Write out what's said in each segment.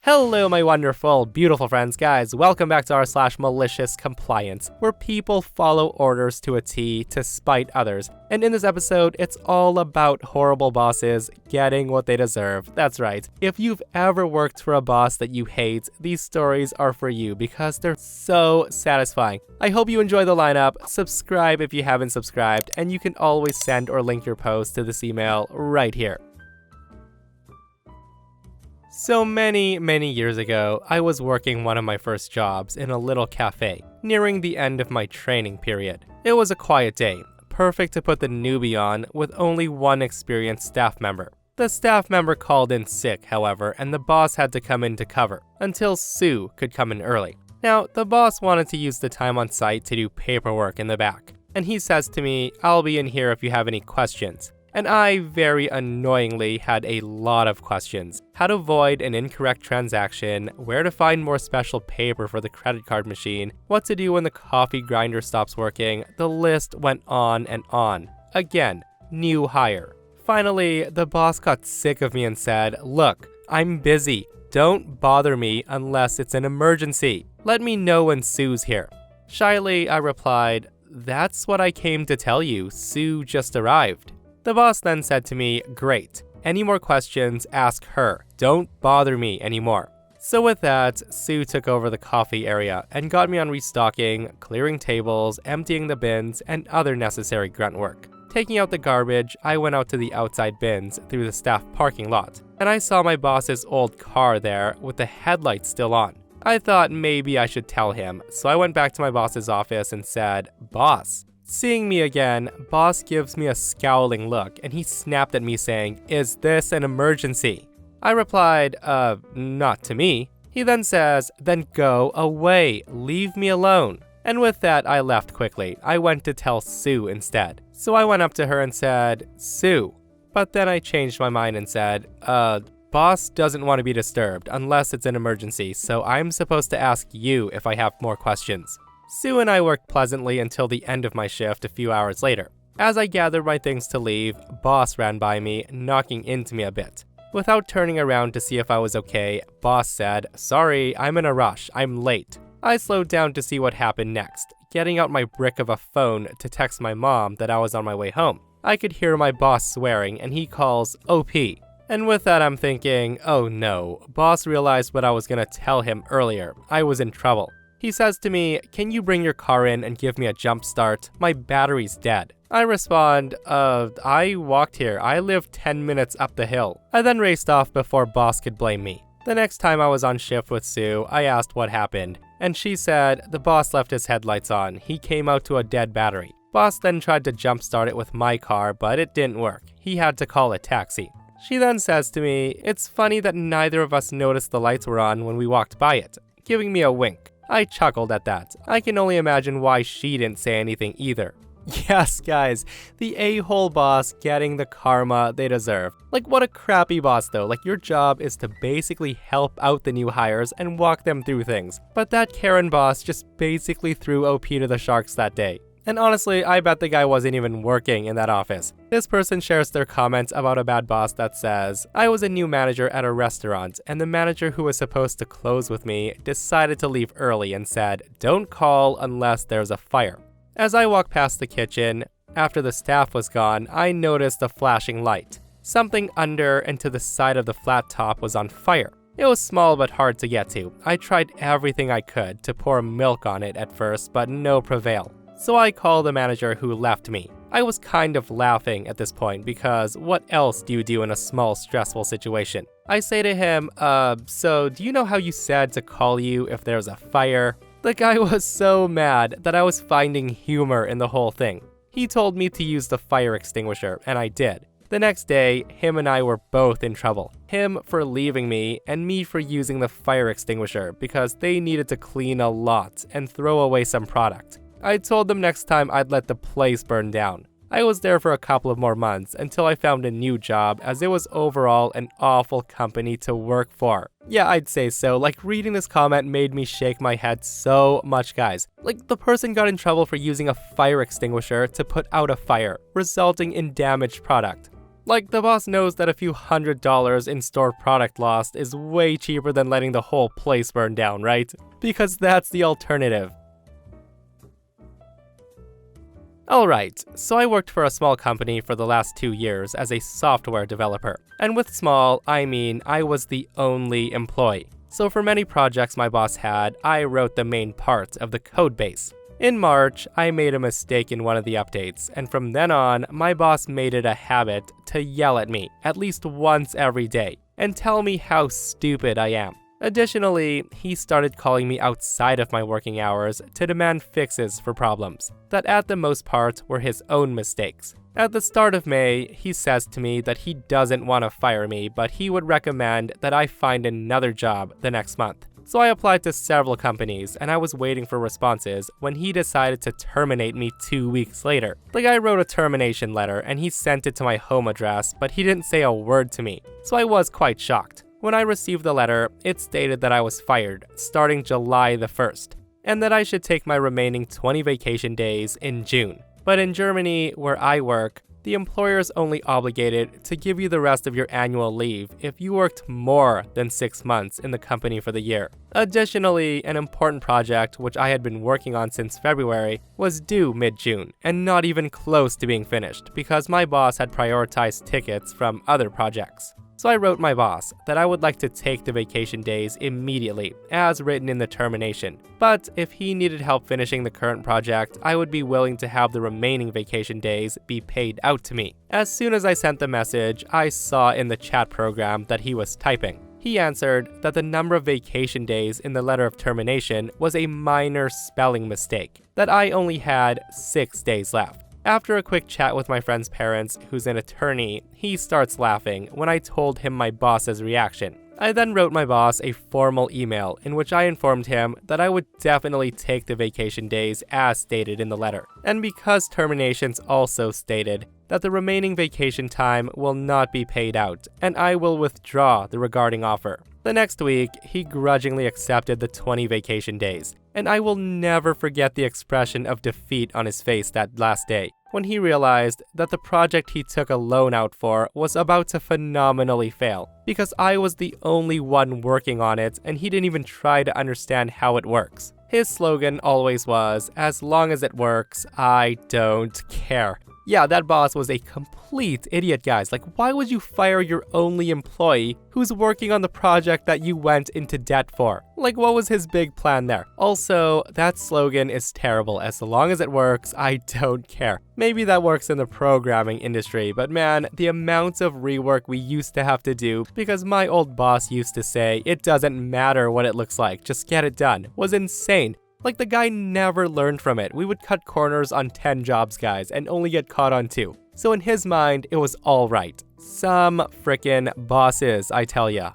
Hello my wonderful, beautiful friends, guys. Welcome back to r/MaliciousCompliance, where people follow orders to a T to spite others. And in this episode, it's all about horrible bosses getting what they deserve. That's right. If you've ever worked for a boss that you hate, these stories are for you because they're so satisfying. I hope you enjoy the lineup. Subscribe if you haven't subscribed, and you can always send or link your post to this email right here. So many years ago, I was working one of my first jobs in a little cafe, nearing the end of my training period. It was a quiet day, perfect to put the newbie on with only one experienced staff member. The staff member called in sick, however, and the boss had to come in to cover, until Sue could come in early. Now, the boss wanted to use the time on site to do paperwork in the back, and he says to me, "I'll be in here if you have any questions." And I, very annoyingly, had a lot of questions. How to avoid an incorrect transaction, where to find more special paper for the credit card machine, what to do when the coffee grinder stops working. The list went on and on. Again, new hire. Finally, the boss got sick of me and said, "Look, I'm busy. Don't bother me unless it's an emergency. Let me know when Sue's here." Shyly, I replied, "That's what I came to tell you. Sue just arrived." The boss then said to me, "Great. Any more questions, ask her. Don't bother me anymore." So with that, Sue took over the coffee area and got me on restocking, clearing tables, emptying the bins, and other necessary grunt work. Taking out the garbage, I went out to the outside bins through the staff parking lot, and I saw my boss's old car there with the headlights still on. I thought maybe I should tell him, so I went back to my boss's office and said, "Boss." Seeing me again, boss gives me a scowling look and he snapped at me saying, "Is this an emergency?" I replied, not to me." He then says, "Then go away, leave me alone." And with that, I left quickly. I went to tell Sue instead. So I went up to her and said, "Sue." But then I changed my mind and said, boss doesn't want to be disturbed unless it's an emergency, so I'm supposed to ask you if I have more questions." Sue and I worked pleasantly until the end of my shift a few hours later. As I gathered my things to leave, boss ran by me, knocking into me a bit. Without turning around to see if I was okay, boss said, "Sorry, I'm in a rush, I'm late." I slowed down to see what happened next, getting out my brick of a phone to text my mom that I was on my way home. I could hear my boss swearing and he calls OP. And with that I'm thinking, oh no, boss realized what I was gonna tell him earlier. I was in trouble. He says to me, "Can you bring your car in and give me a jump start? My battery's dead." I respond, I walked here. I live 10 minutes up the hill." I then raced off before boss could blame me. The next time I was on shift with Sue, I asked what happened, and she said, "The boss left his headlights on. He came out to a dead battery." Boss then tried to jump start it with my car, but it didn't work. He had to call a taxi. She then says to me, "It's funny that neither of us noticed the lights were on when we walked by it," giving me a wink. I chuckled at that. I can only imagine why she didn't say anything either. Yes, guys, the a-hole boss getting the karma they deserve. Like, what a crappy boss though. Like, your job is to basically help out the new hires and walk them through things. But that Karen boss just basically threw OP to the sharks that day. And honestly, I bet the guy wasn't even working in that office. This person shares their comments about a bad boss that says, "I was a new manager at a restaurant, and the manager who was supposed to close with me decided to leave early and said, 'Don't call unless there's a fire.' As I walked past the kitchen, after the staff was gone, I noticed a flashing light. Something under and to the side of the flat top was on fire. It was small but hard to get to. I tried everything I could to pour milk on it at first, but no prevail. So I called the manager who left me. I was kind of laughing at this point because what else do you do in a small stressful situation? I say to him, so do you know how you said to call you if there's a fire?" The guy was so mad that I was finding humor in the whole thing. He told me to use the fire extinguisher, and I did. The next day, him and I were both in trouble. Him for leaving me, and me for using the fire extinguisher because they needed to clean a lot and throw away some product. I told them next time I'd let the place burn down. I was there for a couple of more months until I found a new job, as it was overall an awful company to work for. Yeah, I'd say so. Like, reading this comment made me shake my head so much, guys. Like, the person got in trouble for using a fire extinguisher to put out a fire, resulting in damaged product. Like, the boss knows that a few $100s in store product lost is way cheaper than letting the whole place burn down, right? Because that's the alternative. Alright, so I worked for a small company for the last 2 years as a software developer. And with small, I mean I was the only employee. So for many projects my boss had, I wrote the main parts of the code base. In March, I made a mistake in one of the updates, and from then on, my boss made it a habit to yell at me at least once every day and tell me how stupid I am. Additionally, he started calling me outside of my working hours to demand fixes for problems that at the most part were his own mistakes. At the start of May, he says to me that he doesn't want to fire me, but he would recommend that I find another job the next month. So I applied to several companies, and I was waiting for responses when he decided to terminate me 2 weeks later. The guy wrote a termination letter, and he sent it to my home address, but he didn't say a word to me, so I was quite shocked. When I received the letter, it stated that I was fired, starting July the 1st, and that I should take my remaining 20 vacation days in June. But in Germany, where I work, the employer is only obligated to give you the rest of your annual leave if you worked more than 6 months in the company for the year. Additionally, an important project, which I had been working on since February, was due mid-June, and not even close to being finished because my boss had prioritized tickets from other projects. So I wrote my boss that I would like to take the vacation days immediately, as written in the termination. But if he needed help finishing the current project, I would be willing to have the remaining vacation days be paid out to me. As soon as I sent the message, I saw in the chat program that he was typing. He answered that the number of vacation days in the letter of termination was a minor spelling mistake, that I only had 6 days left. After a quick chat with my friend's parents, who's an attorney, he starts laughing when I told him my boss's reaction. I then wrote my boss a formal email in which I informed him that I would definitely take the vacation days as stated in the letter. And because terminations also stated that the remaining vacation time will not be paid out, and I will withdraw the regarding offer. The next week, he grudgingly accepted the 20 vacation days, and I will never forget the expression of defeat on his face that last day, when he realized that the project he took a loan out for was about to phenomenally fail, because I was the only one working on it and he didn't even try to understand how it works. His slogan always was, "As long as it works, I don't care." Yeah, that boss was a complete idiot, guys. Like, why would you fire your only employee who's working on the project that you went into debt for? Like, what was his big plan there? Also, that slogan is terrible. As long as it works, I don't care. Maybe that works in the programming industry, but man, the amounts of rework we used to have to do because my old boss used to say, "It doesn't matter what it looks like, just get it done," was insane. Like, the guy never learned from it. We would cut corners on 10 jobs, guys, and only get caught on 2. So in his mind, it was all right. Some frickin' bosses, I tell ya.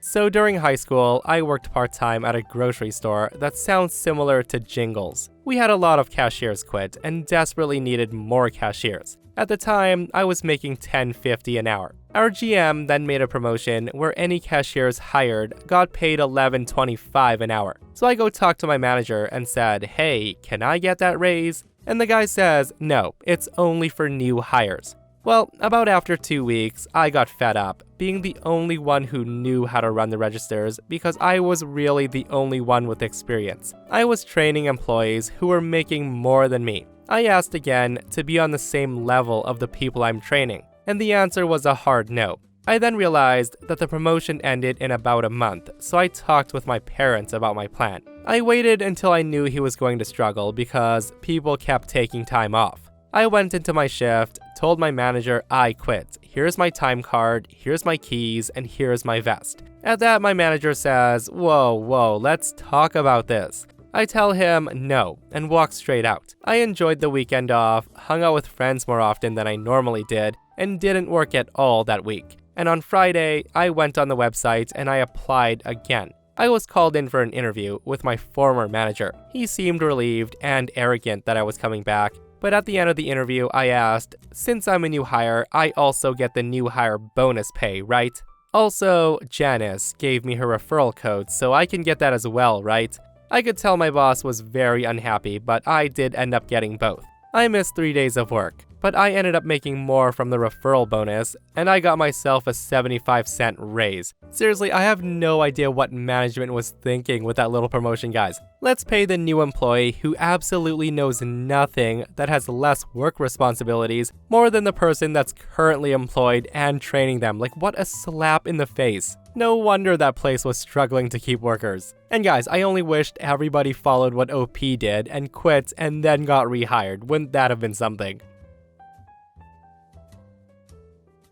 So during high school, I worked part-time at a grocery store that sounds similar to Jingles. We had a lot of cashiers quit and desperately needed more cashiers. At the time, I was making $10.50 an hour. Our GM then made a promotion where any cashiers hired got paid $11.25 an hour. So I go talk to my manager and said, "Hey, can I get that raise?" And the guy says, "No, it's only for new hires." Well, about after 2 weeks, I got fed up, being the only one who knew how to run the registers because I was really the only one with experience. I was training employees who were making more than me. I asked again to be on the same level of the people I'm training, and the answer was a hard no. I then realized that the promotion ended in about a month, so I talked with my parents about my plan. I waited until I knew he was going to struggle because people kept taking time off. I went into my shift, told my manager I quit. Here's my time card, here's my keys, and here's my vest. At that, my manager says, whoa, let's talk about this. I tell him no and walk straight out. I enjoyed the weekend off, hung out with friends more often than I normally did, and didn't work at all that week. And on Friday, I went on the website and I applied again. I was called in for an interview with my former manager. He seemed relieved and arrogant that I was coming back, but at the end of the interview, I asked, "Since I'm a new hire, I also get the new hire bonus pay, right? Also, Janice gave me her referral code, so I can get that as well, right?" I could tell my boss was very unhappy, but I did end up getting both. I missed 3 days of work, but I ended up making more from the referral bonus, and I got myself a 75-cent raise. Seriously, I have no idea what management was thinking with that little promotion, guys. Let's pay the new employee who absolutely knows nothing, that has less work responsibilities, more than the person that's currently employed and training them. Like, what a slap in the face. No wonder that place was struggling to keep workers. And guys, I only wished everybody followed what OP did and quit and then got rehired. Wouldn't that have been something?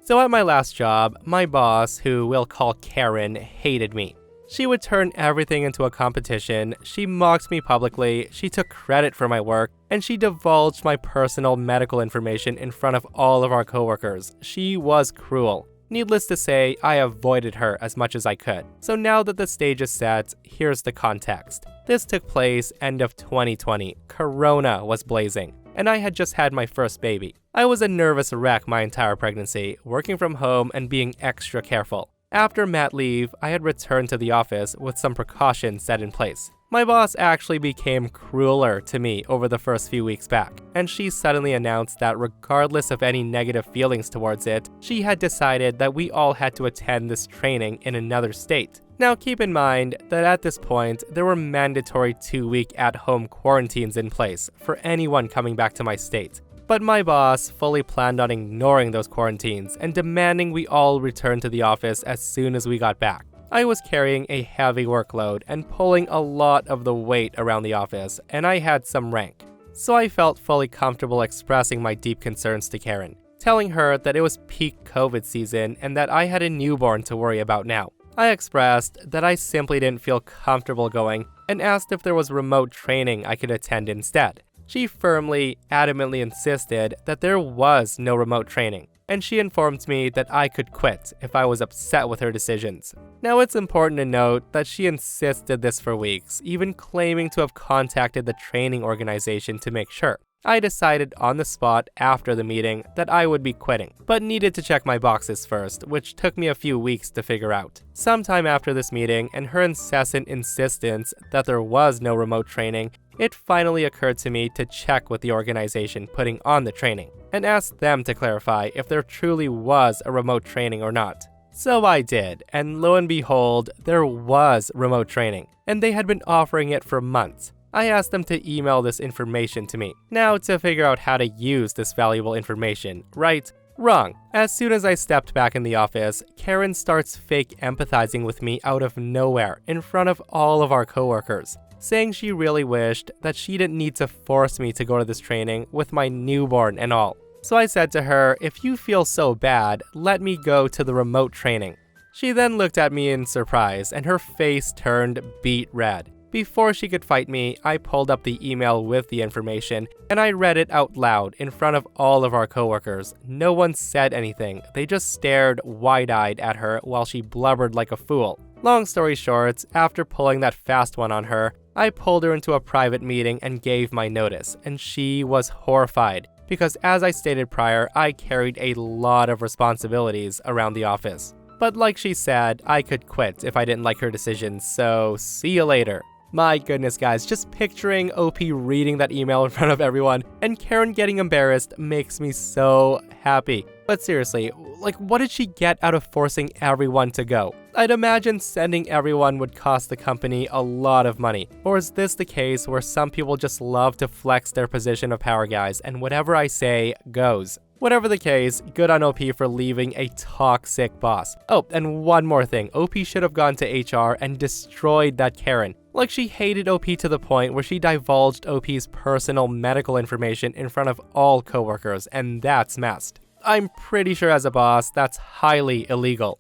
So at my last job, my boss, who we'll call Karen, hated me. She would turn everything into a competition, she mocked me publicly, she took credit for my work, and she divulged my personal medical information in front of all of our coworkers. She was cruel. Needless to say, I avoided her as much as I could. So now that the stage is set, here's the context. This took place end of 2020. Corona was blazing, and I had just had my first baby. I was a nervous wreck my entire pregnancy, working from home and being extra careful. After mat leave, I had returned to the office with some precautions set in place. My boss actually became crueler to me over the first few weeks back, and she suddenly announced that regardless of any negative feelings towards it, she had decided that we all had to attend this training in another state. Now keep in mind that at this point, there were mandatory 2-week at-home quarantines in place for anyone coming back to my state. But my boss fully planned on ignoring those quarantines and demanding we all return to the office as soon as we got back. I was carrying a heavy workload and pulling a lot of the weight around the office, and I had some rank. So I felt fully comfortable expressing my deep concerns to Karen, telling her that it was peak COVID season and that I had a newborn to worry about now. I expressed that I simply didn't feel comfortable going and asked if there was remote training I could attend instead. She firmly, adamantly insisted that there was no remote training, and she informed me that I could quit if I was upset with her decisions. Now it's important to note that she insisted this for weeks, even claiming to have contacted the training organization to make sure. I decided on the spot after the meeting that I would be quitting, but needed to check my boxes first, which took me a few weeks to figure out. Sometime after this meeting and her incessant insistence that there was no remote training, it finally occurred to me to check with the organization putting on the training and ask them to clarify if there truly was a remote training or not. So I did, and lo and behold, there was remote training, and they had been offering it for months. I asked them to email this information to me. Now to figure out how to use this valuable information, right? Wrong. As soon as I stepped back in the office, Karen starts fake empathizing with me out of nowhere in front of all of our coworkers, saying she really wished that she didn't need to force me to go to this training with my newborn and all. So I said to her, if you feel so bad, let me go to the remote training. She then looked at me in surprise and her face turned beet red. Before she could fight me, I pulled up the email with the information and I read it out loud in front of all of our coworkers. No one said anything, they just stared wide-eyed at her while she blubbered like a fool. Long story short, after pulling that fast one on her, I pulled her into a private meeting and gave my notice, and she was horrified because as I stated prior, I carried a lot of responsibilities around the office. But like she said, I could quit if I didn't like her decisions, so see you later. My goodness guys, just picturing OP reading that email in front of everyone and Karen getting embarrassed makes me so happy. But seriously, like what did she get out of forcing everyone to go? I'd imagine sending everyone would cost the company a lot of money. Or is this the case where some people just love to flex their position of power, guys, and whatever I say goes? Whatever the case, good on OP for leaving a toxic boss. Oh, and one more thing, OP should have gone to HR and destroyed that Karen. Like she hated OP to the point where she divulged OP's personal medical information in front of all coworkers, and that's messed. I'm pretty sure as a boss, that's highly illegal.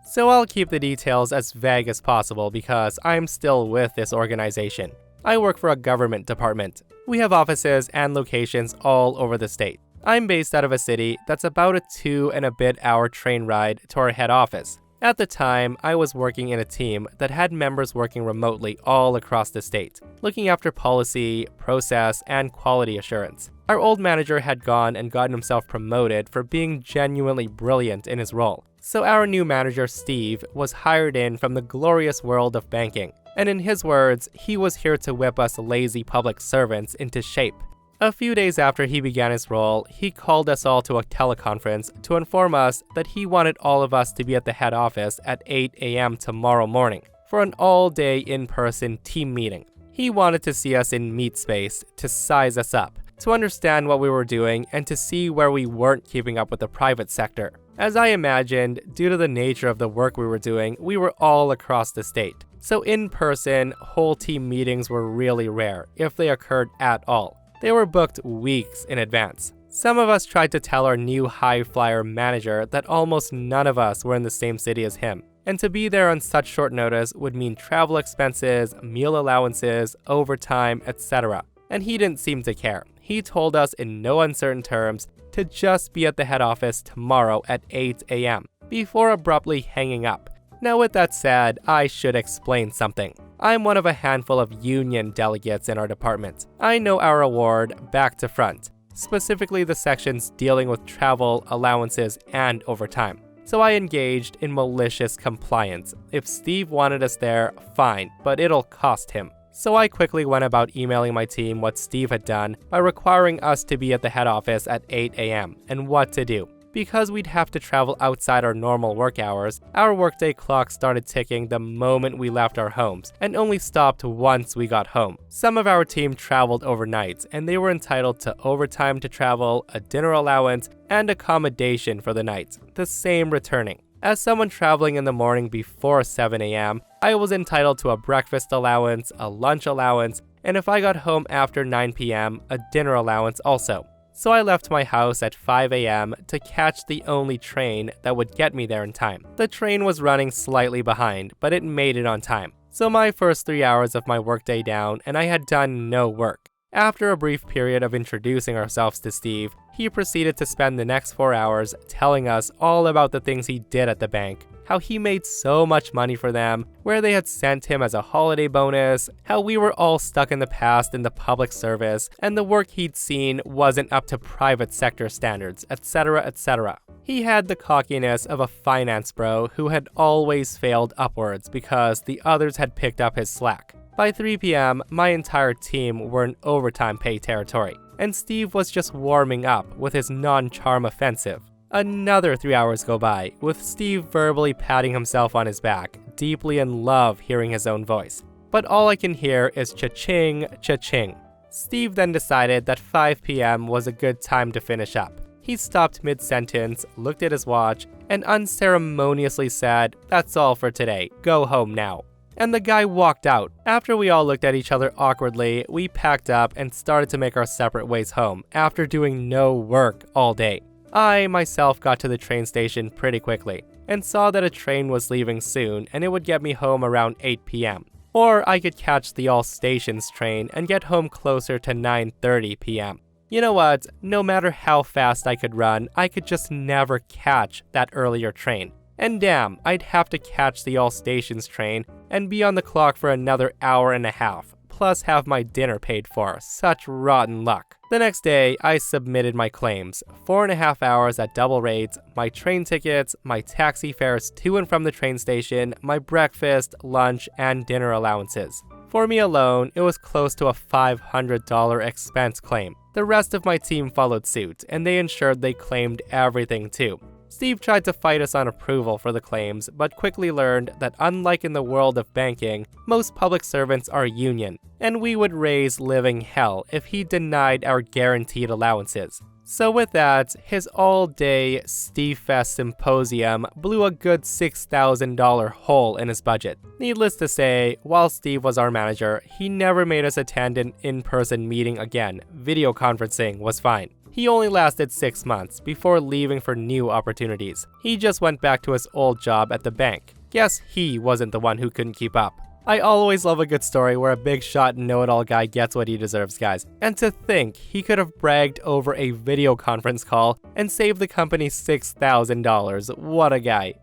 So I'll keep the details as vague as possible because I'm still with this organization. I work for a government department. We have offices and locations all over the state. I'm based out of a city that's about a 2-and-a-bit-hour train ride to our head office. At the time, I was working in a team that had members working remotely all across the state, looking after policy, process, and quality assurance. Our old manager had gone and gotten himself promoted for being genuinely brilliant in his role. So our new manager, Steve, was hired in from the glorious world of banking. And in his words, he was here to whip us lazy public servants into shape. A few days after he began his role, he called us all to a teleconference to inform us that he wanted all of us to be at the head office at 8 a.m. tomorrow morning for an all-day in-person team meeting. He wanted to see us in meat space, to size us up, to understand what we were doing, and to see where we weren't keeping up with the private sector. As I imagined, due to the nature of the work we were doing, we were all across the state. So in-person, whole team meetings were really rare, if they occurred at all. They were booked weeks in advance. Some of us tried to tell our new high-flyer manager that almost none of us were in the same city as him, and to be there on such short notice would mean travel expenses, meal allowances, overtime, etc. And he didn't seem to care. He told us in no uncertain terms to just be at the head office tomorrow at 8 a.m. before abruptly hanging up. Now with that said, I should explain something. I'm one of a handful of union delegates in our department. I know our award back to front, specifically the sections dealing with travel, allowances, and overtime. So I engaged in malicious compliance. If Steve wanted us there, fine, but it'll cost him. So I quickly went about emailing my team what Steve had done by requiring us to be at the head office at 8 a.m. and what to do. Because we'd have to travel outside our normal work hours, our workday clock started ticking the moment we left our homes and only stopped once we got home. Some of our team traveled overnight, and they were entitled to overtime to travel, a dinner allowance, and accommodation for the night, the same returning. As someone traveling in the morning before 7 a.m., I was entitled to a breakfast allowance, a lunch allowance, and if I got home after 9 p.m., a dinner allowance also. So I left my house at 5 a.m. to catch the only train that would get me there in time. The train was running slightly behind, but it made it on time. So my first 3 hours of my workday down, and I had done no work. After a brief period of introducing ourselves to Steve, he proceeded to spend the next 4 hours telling us all about the things he did at the bank, how he made so much money for them, where they had sent him as a holiday bonus, how we were all stuck in the past in the public service, and the work he'd seen wasn't up to private sector standards, etc., etc. He had the cockiness of a finance bro who had always failed upwards because the others had picked up his slack. By 3 p.m., my entire team were in overtime pay territory, and Steve was just warming up with his non-charm offensive. Another 3 hours go by, with Steve verbally patting himself on his back, deeply in love hearing his own voice. But all I can hear is cha-ching, cha-ching. Steve then decided that 5 p.m. was a good time to finish up. He stopped mid-sentence, looked at his watch, and unceremoniously said, "That's all for today, go home now." And the guy walked out. After we all looked at each other awkwardly, we packed up and started to make our separate ways home after doing no work all day. I myself got to the train station pretty quickly and saw that a train was leaving soon and it would get me home around 8 p.m. Or I could catch the all stations train and get home closer to 9:30 p.m. You know what? No matter how fast I could run, I could just never catch that earlier train. And damn, I'd have to catch the all stations train and be on the clock for another hour and a half, plus have my dinner paid for. Such rotten luck. The next day, I submitted my claims. 4.5 hours at double rates, my train tickets, my taxi fares to and from the train station, my breakfast, lunch, and dinner allowances. For me alone, it was close to a $500 expense claim. The rest of my team followed suit, and they ensured they claimed everything too. Steve tried to fight us on approval for the claims, but quickly learned that unlike in the world of banking, most public servants are union, and we would raise living hell if he denied our guaranteed allowances. So with that, his all-day Steve Fest symposium blew a good $6,000 hole in his budget. Needless to say, while Steve was our manager, he never made us attend an in-person meeting again. Video conferencing was fine. He only lasted 6 months before leaving for new opportunities. He just went back to his old job at the bank. Guess he wasn't the one who couldn't keep up. I always love a good story where a big shot know-it-all guy gets what he deserves, guys. And to think he could have bragged over a video conference call and saved the company $6,000. What a guy.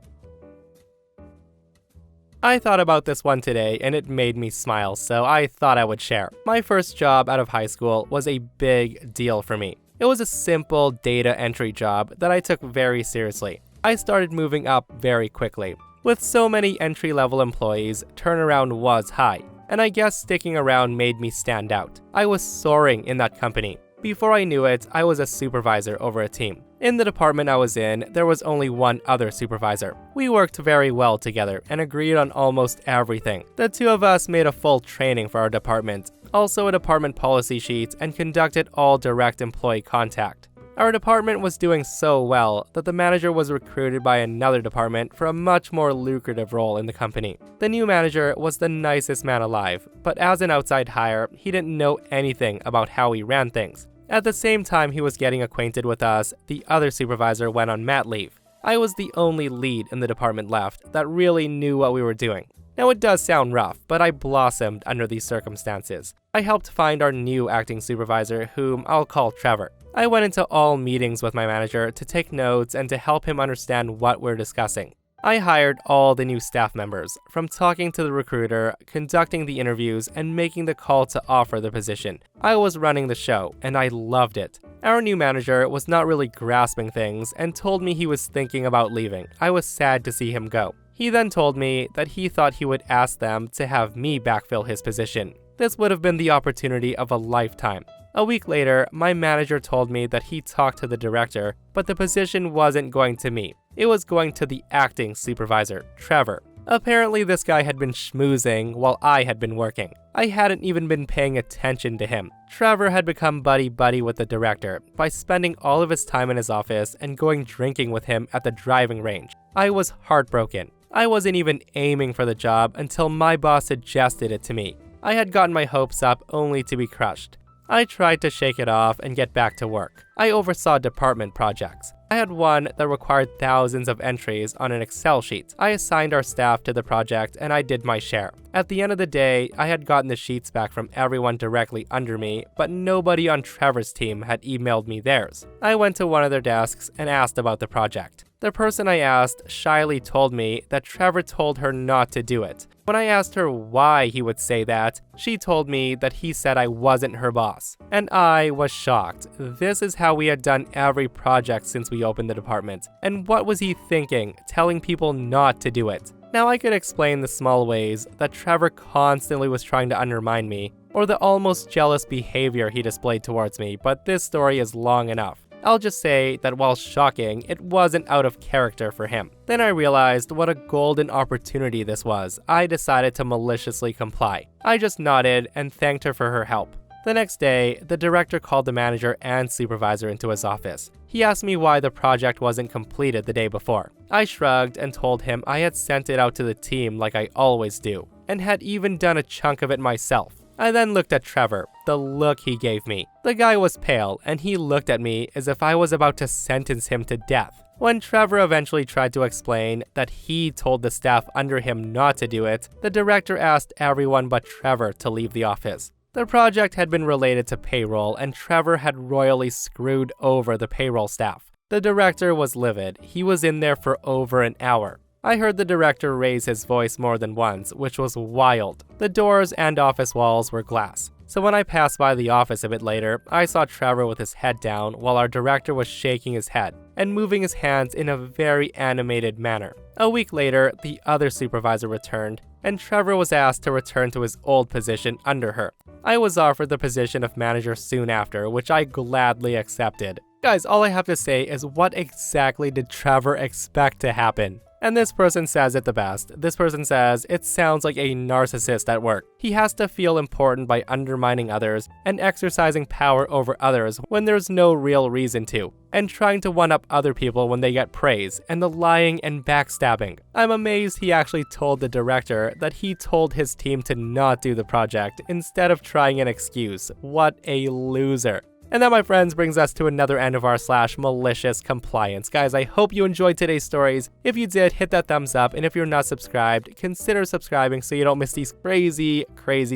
I thought about this one today and it made me smile, so I thought I would share. My first job out of high school was a big deal for me. It was a simple data entry job that I took very seriously. I started moving up very quickly. With so many entry-level employees, turnaround was high, and I guess sticking around made me stand out. I was soaring in that company. Before I knew it, I was a supervisor over a team. In the department I was in, there was only one other supervisor. We worked very well together and agreed on almost everything. The two of us made a full training for our department, also a department policy sheet, and conducted all direct employee contact. Our department was doing so well that the manager was recruited by another department for a much more lucrative role in the company. The new manager was the nicest man alive, but as an outside hire, he didn't know anything about how we ran things. At the same time he was getting acquainted with us, the other supervisor went on mat leave. I was the only lead in the department left that really knew what we were doing. Now it does sound rough, but I blossomed under these circumstances. I helped find our new acting supervisor, whom I'll call Trevor. I went into all meetings with my manager to take notes and to help him understand what we're discussing. I hired all the new staff members, from talking to the recruiter, conducting the interviews, and making the call to offer the position. I was running the show, and I loved it. Our new manager was not really grasping things and told me he was thinking about leaving. I was sad to see him go. He then told me that he thought he would ask them to have me backfill his position. This would have been the opportunity of a lifetime. A week later, my manager told me that he talked to the director, but the position wasn't going to me. It was going to the acting supervisor, Trevor. Apparently this guy had been schmoozing while I had been working. I hadn't even been paying attention to him. Trevor had become buddy-buddy with the director by spending all of his time in his office and going drinking with him at the driving range. I was heartbroken. I wasn't even aiming for the job until my boss suggested it to me. I had gotten my hopes up only to be crushed. I tried to shake it off and get back to work. I oversaw department projects. I had one that required thousands of entries on an Excel sheet. I assigned our staff to the project and I did my share. At the end of the day, I had gotten the sheets back from everyone directly under me, but nobody on Trevor's team had emailed me theirs. I went to one of their desks and asked about the project. The person I asked shyly told me that Trevor told her not to do it. When I asked her why he would say that, she told me that he said I wasn't her boss. And I was shocked. This is how we had done every project since we opened the department. And what was he thinking, telling people not to do it? Now I could explain the small ways that Trevor constantly was trying to undermine me, or the almost jealous behavior he displayed towards me, but this story is long enough. I'll just say that while shocking, it wasn't out of character for him. Then I realized what a golden opportunity this was. I decided to maliciously comply. I just nodded and thanked her for her help. The next day, the director called the manager and supervisor into his office. He asked me why the project wasn't completed the day before. I shrugged and told him I had sent it out to the team like I always do, and had even done a chunk of it myself. I then looked at Trevor. The look he gave me. The guy was pale, and he looked at me as if I was about to sentence him to death. When Trevor eventually tried to explain that he told the staff under him not to do it, the director asked everyone but Trevor to leave the office. The project had been related to payroll, and Trevor had royally screwed over the payroll staff. The director was livid. He was in there for over an hour. I heard the director raise his voice more than once, which was wild. The doors and office walls were glass. So when I passed by the office a bit later, I saw Trevor with his head down while our director was shaking his head and moving his hands in a very animated manner. A week later, the other supervisor returned, and Trevor was asked to return to his old position under her. I was offered the position of manager soon after, which I gladly accepted. Guys, all I have to say is, what exactly did Trevor expect to happen? And this person says it the best. This person says, it sounds like a narcissist at work. He has to feel important by undermining others and exercising power over others when there's no real reason to, and trying to one-up other people when they get praise, and the lying and backstabbing. I'm amazed he actually told the director that he told his team to not do the project instead of trying an excuse. What a loser. And that, my friends, brings us to another end of our /malicious compliance. Guys, I hope you enjoyed today's stories. If you did, hit that thumbs up, and if you're not subscribed, consider subscribing so you don't miss these crazy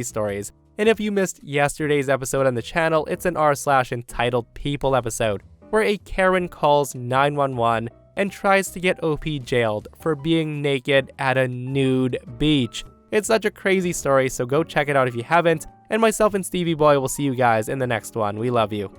stories. And if you missed yesterday's episode on the channel, it's an r/entitled People episode, where a Karen calls 911 and tries to get OP jailed for being naked at a nude beach. It's such a crazy story, so go check it out if you haven't. And myself and Stevie Boy will see you guys in the next one. We love you.